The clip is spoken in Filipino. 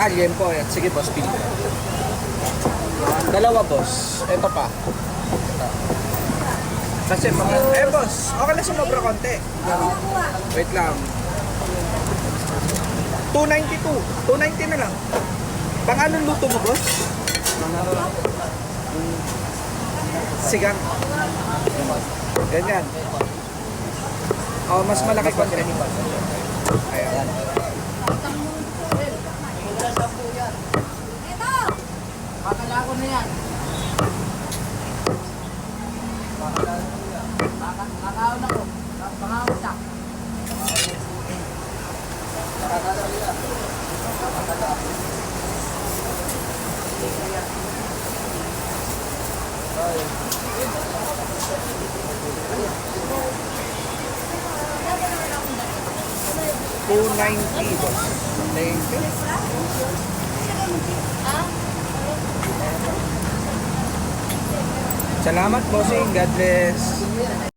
Alien po. Sige boss, pili. Dalawa boss. Ito pa. Ito. Kasi mga... boss, okay na sumobra konti. Wait lang. 292. 290 na lang. Pang anong luto mo boss? Sigang. Ganyan. Oh, mas malaki konti. Ayan. Bakala ko na yan. Kakaon ako. Pangaon siya. $290 boss. Thank you. Salamat bossing. God bless.